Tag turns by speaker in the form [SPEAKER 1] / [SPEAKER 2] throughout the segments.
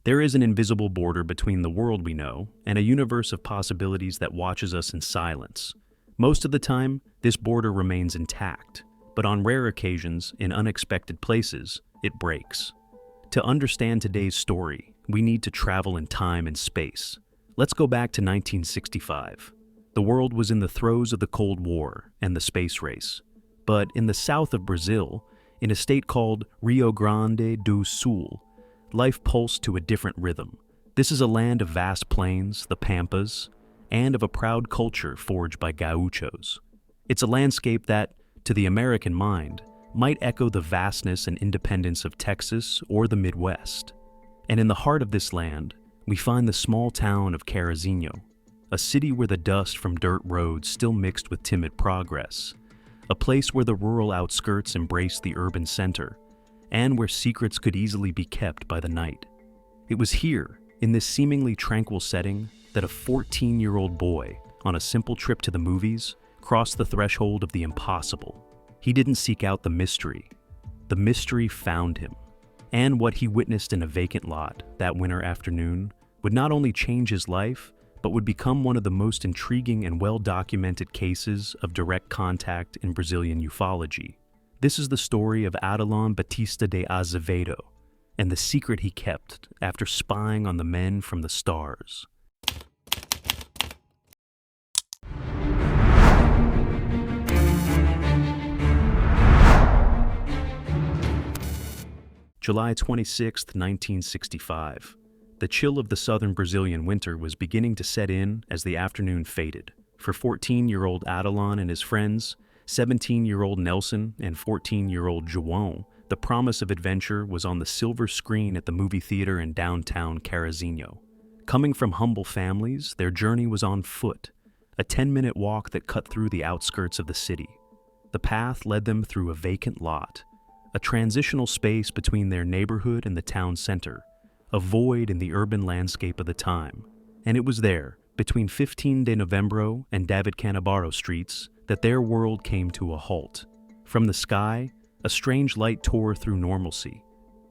[SPEAKER 1] There is an invisible border between the world we know and a universe of possibilities that watches us in silence. Most of the time, this border remains intact, but on rare occasions, in unexpected places, it breaks. To understand today's story, we need to travel in time and space. Let's go back to 1965. The world was in the throes of the Cold War and the space race. But in the south of Brazil, in a state called Rio Grande do Sul, life pulsed to a different rhythm. This is a land of vast plains, the Pampas, and of a proud culture forged by gauchos. It's a landscape that, to the American mind, might echo the vastness and independence of Texas or the Midwest. And in the heart of this land, we find the small town of Carazinho, a city where the dust from dirt roads still mixed with timid progress, a place where the rural outskirts embraced the urban center, and where secrets could easily be kept by the night. It was here, in this seemingly tranquil setting, that a 14-year-old boy, on a simple trip to the movies, crossed the threshold of the impossible. He didn't seek out the mystery. The mystery found him. And what he witnessed in a vacant lot that winter afternoon would not only change his life, but would become one of the most intriguing and well-documented cases of direct contact in Brazilian ufology. This is the story of Adelon Batista de Azevedo and the secret he kept after spying on the men from the stars. July 26, 1965. The chill of the southern Brazilian winter was beginning to set in as the afternoon faded. For 14-year-old Adelon and his friends, 17-year-old Nelson and 14-year-old João, the promise of adventure was on the silver screen at the movie theater in downtown Carazinho. Coming from humble families, their journey was on foot, a 10-minute walk that cut through the outskirts of the city. The path led them through a vacant lot, a transitional space between their neighborhood and the town center, a void in the urban landscape of the time. And it was there, between 15 de Novembro and David Canabaro streets, that their world came to a halt. From the sky, a strange light tore through normalcy.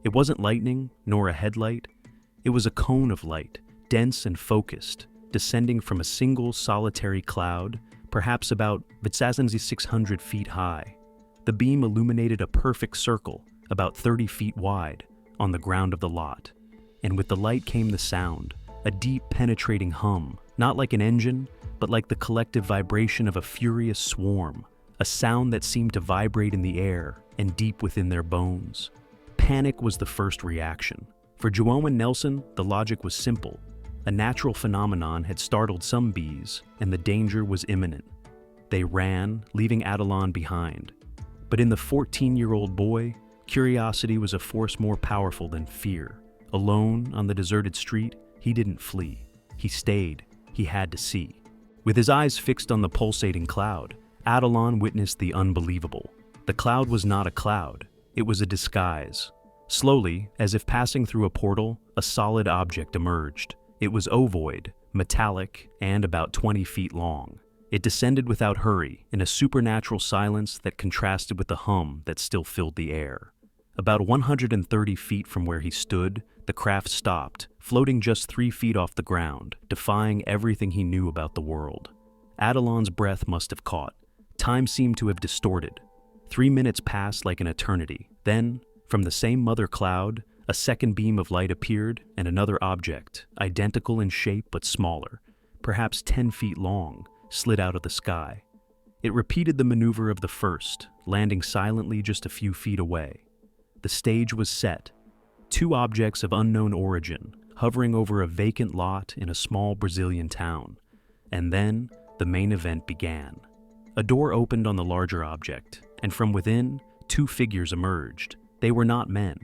[SPEAKER 1] It wasn't lightning, nor a headlight. It was a cone of light, dense and focused, descending from a single solitary cloud, perhaps about 600 feet high. The beam illuminated a perfect circle, about 30 feet wide, on the ground of the lot. And with the light came the sound, a deep penetrating hum, not like an engine, but like the collective vibration of a furious swarm, a sound that seemed to vibrate in the air and deep within their bones. Panic was the first reaction. For João and Nelson, the logic was simple. A natural phenomenon had startled some bees, and the danger was imminent. They ran, leaving Adelon behind. But in the 14-year-old boy, curiosity was a force more powerful than fear. Alone on the deserted street, he didn't flee. He stayed. He had to see. With his eyes fixed on the pulsating cloud, Adelon witnessed the unbelievable. The cloud was not a cloud. It was a disguise. Slowly, as if passing through a portal, a solid object emerged. It was ovoid, metallic, and about 20 feet long. It descended without hurry, in a supernatural silence that contrasted with the hum that still filled the air. About 130 feet from where he stood, the craft stopped, floating just 3 feet off the ground, defying everything he knew about the world. Adelon's breath must have caught. Time seemed to have distorted. 3 minutes passed like an eternity. Then, from the same mother cloud, a second beam of light appeared, and another object, identical in shape but smaller, perhaps 10 feet long, slid out of the sky. It repeated the maneuver of the first, landing silently just a few feet away. The stage was set. 2 objects of unknown origin, hovering over a vacant lot in a small Brazilian town. And then, the main event began. A door opened on the larger object, and from within, 2 figures emerged. They were not men.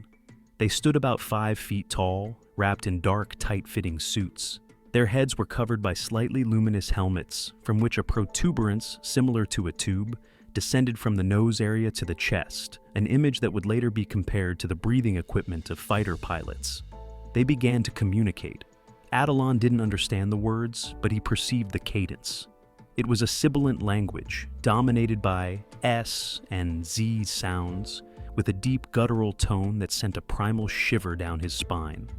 [SPEAKER 1] They stood about 5 feet tall, wrapped in dark, tight-fitting suits. Their heads were covered by slightly luminous helmets, from which a protuberance, similar to a tube, descended from the nose area to the chest, an image that would later be compared to the breathing equipment of fighter pilots. They began to communicate. Adelon didn't understand the words, but he perceived the cadence. It was a sibilant language, dominated by S and Z sounds, with a deep guttural tone that sent a primal shiver down his spine.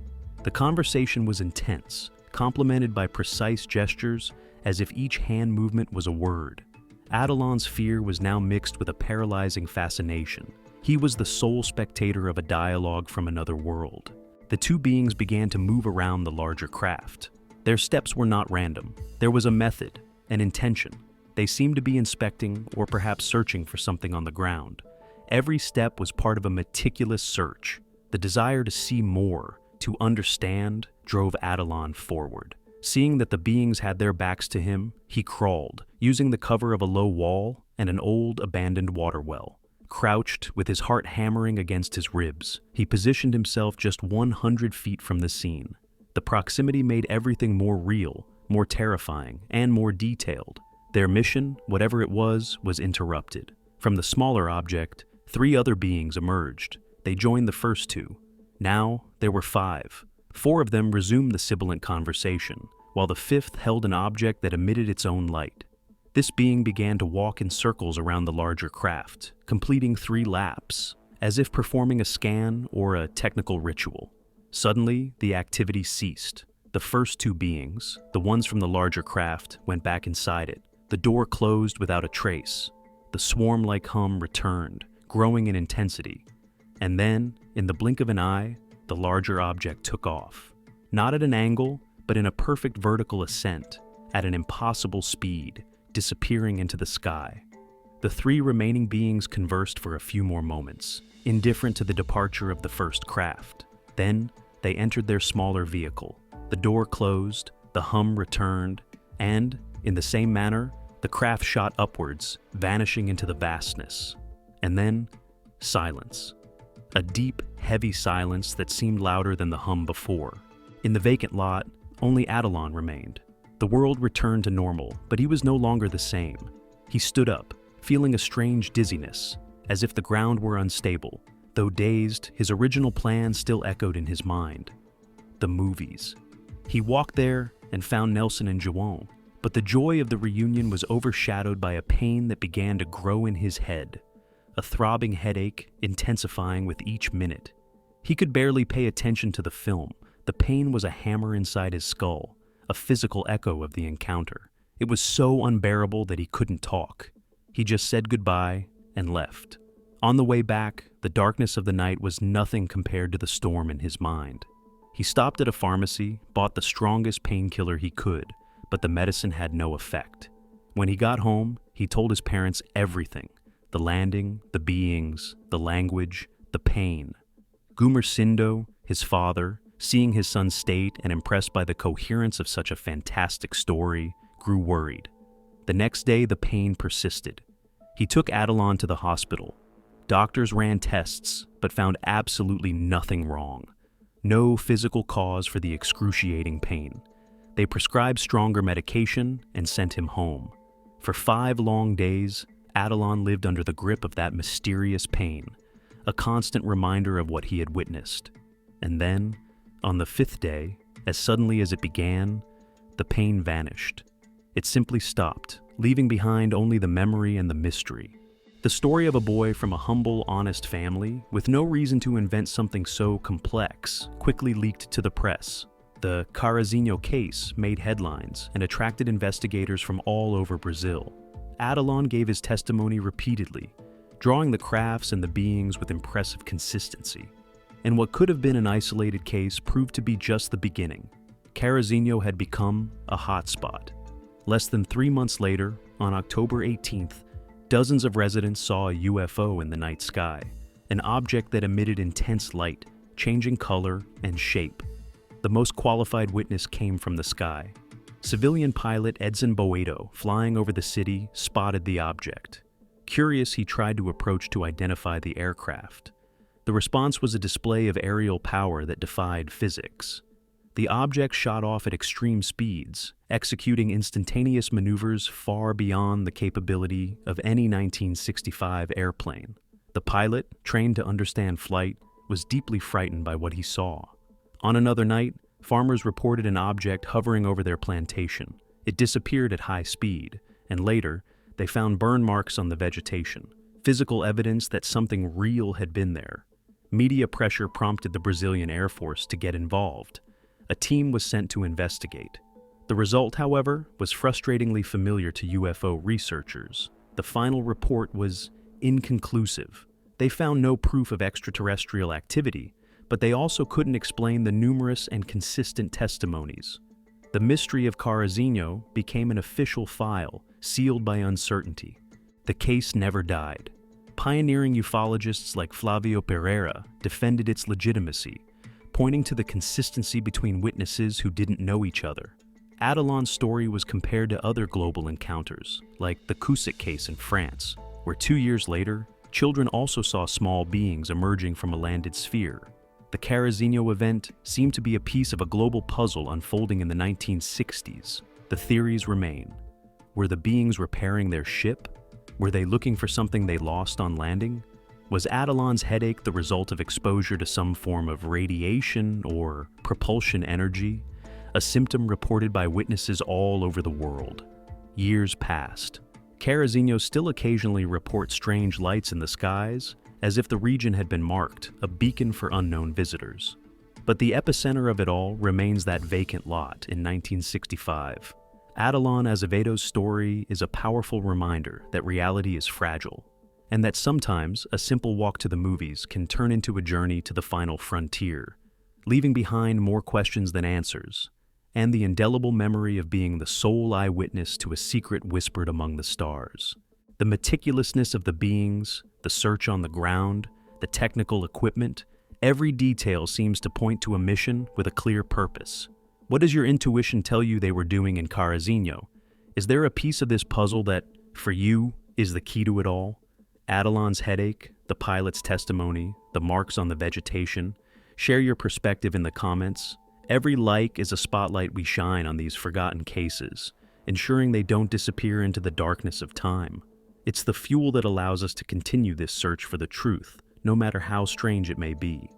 [SPEAKER 1] The conversation was intense, complemented by precise gestures as if each hand movement was a word. Adelon's fear was now mixed with a paralyzing fascination. He was the sole spectator of a dialogue from another world. The two beings began to move around the larger craft. Their steps were not random. There was a method, an intention. They seemed to be inspecting or perhaps searching for something on the ground. Every step was part of a meticulous search. The desire to see more, to understand, drove Adelon forward. Seeing that the beings had their backs to him, he crawled, using the cover of a low wall and an old, abandoned water well. Crouched, with his heart hammering against his ribs, he positioned himself just 100 feet from the scene. The proximity made everything more real, more terrifying, and more detailed. Their mission, whatever it was interrupted. From the smaller object, 3 other beings emerged. They joined the first 2. Now, there were 5. 4 of them resumed the sibilant conversation, while the 5th held an object that emitted its own light. This being began to walk in circles around the larger craft, completing 3 laps, as if performing a scan or a technical ritual. Suddenly, the activity ceased. The first 2 beings, the ones from the larger craft, went back inside it. The door closed without a trace. The swarm-like hum returned, growing in intensity. And then, in the blink of an eye, the larger object took off. Not at an angle, but in a perfect vertical ascent, at an impossible speed, disappearing into the sky. The 3 remaining beings conversed for a few more moments, indifferent to the departure of the first craft. Then, they entered their smaller vehicle. The door closed, the hum returned, and, in the same manner, the craft shot upwards, vanishing into the vastness. And then, silence. A deep, heavy silence that seemed louder than the hum before. In the vacant lot, only Adelon remained. The world returned to normal, but he was no longer the same. He stood up, feeling a strange dizziness, as if the ground were unstable. Though dazed, his original plan still echoed in his mind. The movies. He walked there and found Nelson and Joan, but the joy of the reunion was overshadowed by a pain that began to grow in his head. A throbbing headache, intensifying with each minute. He could barely pay attention to the film. The pain was a hammer inside his skull, a physical echo of the encounter. It was so unbearable that he couldn't talk. He just said goodbye and left. On the way back, the darkness of the night was nothing compared to the storm in his mind. He stopped at a pharmacy, bought the strongest painkiller he could, but the medicine had no effect. When he got home, he told his parents everything. The landing, the beings, the language, the pain. Gumersindo, his father, seeing his son's state and impressed by the coherence of such a fantastic story, grew worried. The next day, the pain persisted. He took Adelon to the hospital. Doctors ran tests, but found absolutely nothing wrong. No physical cause for the excruciating pain. They prescribed stronger medication and sent him home. For 5 long days, Adelon lived under the grip of that mysterious pain, a constant reminder of what he had witnessed. And then, on the 5th day, as suddenly as it began, the pain vanished. It simply stopped, leaving behind only the memory and the mystery. The story of a boy from a humble, honest family, with no reason to invent something so complex, quickly leaked to the press. The Carazinho case made headlines and attracted investigators from all over Brazil. Adelon gave his testimony repeatedly, drawing the crafts and the beings with impressive consistency. And what could have been an isolated case proved to be just the beginning. Carazinho had become a hotspot. Less than 3 months later, on October 18th, dozens of residents saw a UFO in the night sky, an object that emitted intense light, changing color and shape. The most qualified witness came from the sky. Civilian pilot Edson Boedo, flying over the city, spotted the object. Curious, he tried to approach to identify the aircraft. The response was a display of aerial power that defied physics. The object shot off at extreme speeds, executing instantaneous maneuvers far beyond the capability of any 1965 airplane. The pilot, trained to understand flight, was deeply frightened by what he saw. On another night, farmers reported an object hovering over their plantation. It disappeared at high speed, and later, they found burn marks on the vegetation, physical evidence that something real had been there. Media pressure prompted the Brazilian Air Force to get involved. a team was sent to investigate. The result, however, was frustratingly familiar to UFO researchers. The final report was inconclusive. They found no proof of extraterrestrial activity, but they also couldn't explain the numerous and consistent testimonies. The mystery of Carazinho became an official file, sealed by uncertainty. The case never died. Pioneering ufologists like Flavio Pereira defended its legitimacy, pointing to the consistency between witnesses who didn't know each other. Adelon's story was compared to other global encounters, like the Cusick case in France, where 2 years later, children also saw small beings emerging from a landed sphere. The Carazinho event seemed to be a piece of a global puzzle unfolding in the 1960s. The theories remain. Were the beings repairing their ship? Were they looking for something they lost on landing? Was Adelon's headache the result of exposure to some form of radiation or propulsion energy? A symptom reported by witnesses all over the world. Years passed. Carazinho still occasionally reports strange lights in the skies, as if the region had been marked, a beacon for unknown visitors. But the epicenter of it all remains that vacant lot in 1965. Adelon Azevedo's story is a powerful reminder that reality is fragile, and that sometimes a simple walk to the movies can turn into a journey to the final frontier, leaving behind more questions than answers, and the indelible memory of being the sole eyewitness to a secret whispered among the stars. The meticulousness of the beings, the search on the ground, the technical equipment, every detail seems to point to a mission with a clear purpose. What does your intuition tell you they were doing in Carazinho? Is there a piece of this puzzle that, for you, is the key to it all? Adelon's headache, the pilot's testimony, the marks on the vegetation. Share your perspective in the comments. Every like is a spotlight we shine on these forgotten cases, ensuring they don't disappear into the darkness of time. It's the fuel that allows us to continue this search for the truth, no matter how strange it may be.